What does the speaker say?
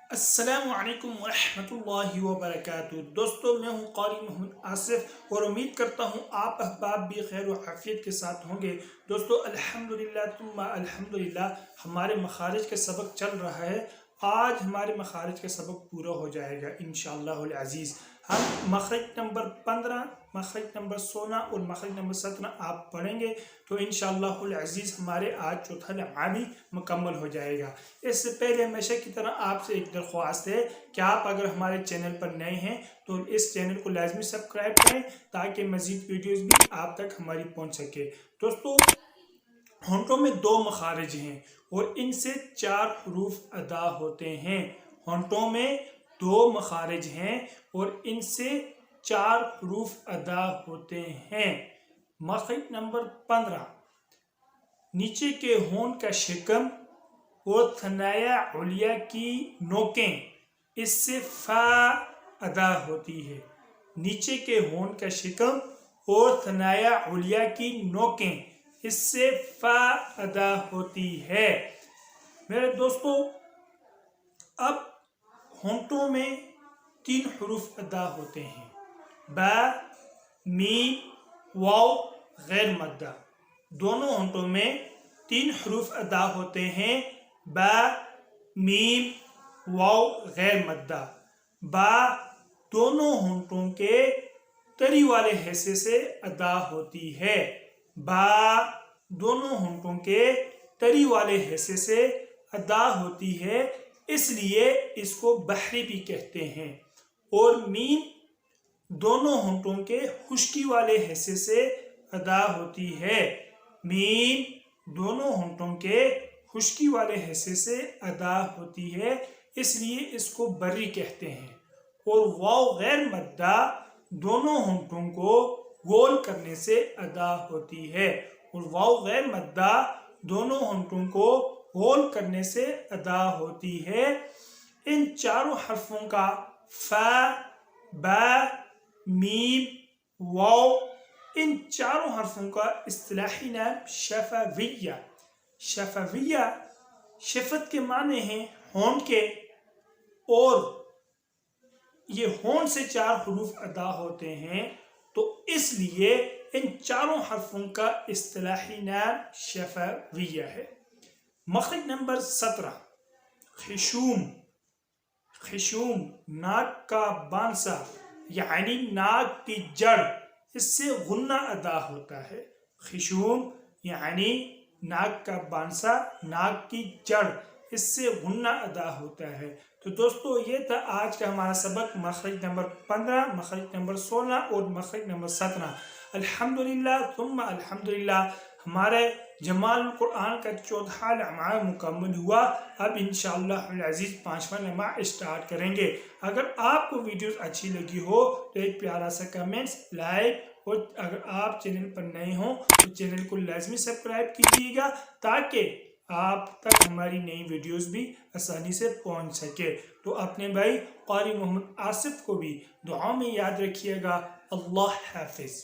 السلام علیکم ورحمۃ اللہ وبرکاتہ۔ دوستو، میں ہوں قاری محمد آصف اور امید کرتا ہوں آپ احباب بھی خیر و عافیت کے ساتھ ہوں گے۔ دوستو، الحمدللہ ثم الحمدللہ ہمارے مخارج کا سبق چل رہا ہے۔ آج ہمارے مخارج کا سبق پورا ہو جائے گا انشاءاللہ العزیز۔ ہم مخرج نمبر 15، مخرج نمبر 16 اور مخرج نمبر 17 آپ پڑھیں گے تو انشاءاللہ العزیز ہمارے آج چوتھا لمحہ بھی مکمل ہو جائے گا۔ اس سے پہلے ہمیشہ کی طرح آپ سے ایک درخواست ہے کہ آپ اگر ہمارے چینل پر نئے ہیں تو اس چینل کو لازمی سبسکرائب کریں تاکہ مزید ویڈیوز بھی آپ تک ہماری پہنچ سکے۔ دوستو، ہونٹوں میں 2 مخارج ہیں اور ان سے 4 حروف ادا ہوتے ہیں۔ ہونٹوں میں 2 مخارج ہیں اور ان سے 4 حروف ادا ہوتے ہیں۔ مخرج نمبر 15، نیچے کے ہونٹ کا شکم اور ثنایا علیہ کی نوکیں اس سے فا ادا ہوتی ہے۔ نیچے کے ہونٹ کا شکم اور ثنایا علیہ کی نوکیں اس سے فا ادا ہوتی ہے۔ میرے دوستو، اب ہونٹوں میں 3 حروف ادا ہوتے ہیں: با، میم، واو غیر مدہ۔ دونوں ہونٹوں میں 3 حروف ادا ہوتے ہیں: با، میم، واو غیر مدہ۔ با دونوں ہونٹوں کے تری والے حصے سے ادا ہوتی ہے۔ با دونوں ہونٹوں کے تری والے حصے سے ادا ہوتی ہے، اس لیے اس کو بحری بھی کہتے ہیں۔ اور میم دونوں ہونٹوں کے خشکی والے حصے سے ادا ہوتی ہے۔ میم دونوں ہونٹوں کے خشکی والے حصے سے ادا ہوتی ہے، اس لیے اس کو بری کہتے ہیں۔ اور واو غیر مدہ دونوں ہونٹوں کو گول کرنے سے ادا ہوتی ہے۔ اور واو غیر مدہ دونوں ہونٹوں کو گول کرنے سے ادا ہوتی ہے۔ ان چاروں حرفوں کا فا، با، میم، واو، ان چاروں حرفوں کا اصطلاحی نام شفویہ۔ شفویہ شفت کے معنی ہیں ہونٹ کے، اور یہ ہونٹ سے 4 حروف ادا ہوتے ہیں، تو اس لیے ان چاروں حرفوں کا اصطلاحی نام شفویہ ہے۔ مخرج نمبر 17، خشوم۔ خشوم ناک کا بانسا یعنی ناک کی جڑ، اس سے غنہ ادا ہوتا ہے۔ خشوم یعنی ناک کا بانسا، ناک کی جڑ، اس سے غنہ ادا ہوتا ہے۔ تو دوستو، یہ تھا آج کا ہمارا سبق، مخرج نمبر 15، مخرج نمبر 16 اور مخرج نمبر 17۔ الحمدللہ ثم الحمدللہ ہمارے جمال القرآن کا چوتھا لمحہ مکمل ہوا۔ اب انشاءاللہ العزیز 5واں لمحہ اسٹارٹ کریں گے۔ اگر آپ کو ویڈیوز اچھی لگی ہو تو ایک پیارا سا کمنٹس، لائک، اور اگر آپ چینل پر نئے ہوں تو چینل کو لازمی سبسکرائب کیجیے گا تاکہ آپ تک ہماری نئی ویڈیوز بھی آسانی سے پہنچ سکے۔ تو اپنے بھائی قاری محمد آصف کو بھی دعاؤں میں یاد رکھیے گا۔ اللہ حافظ۔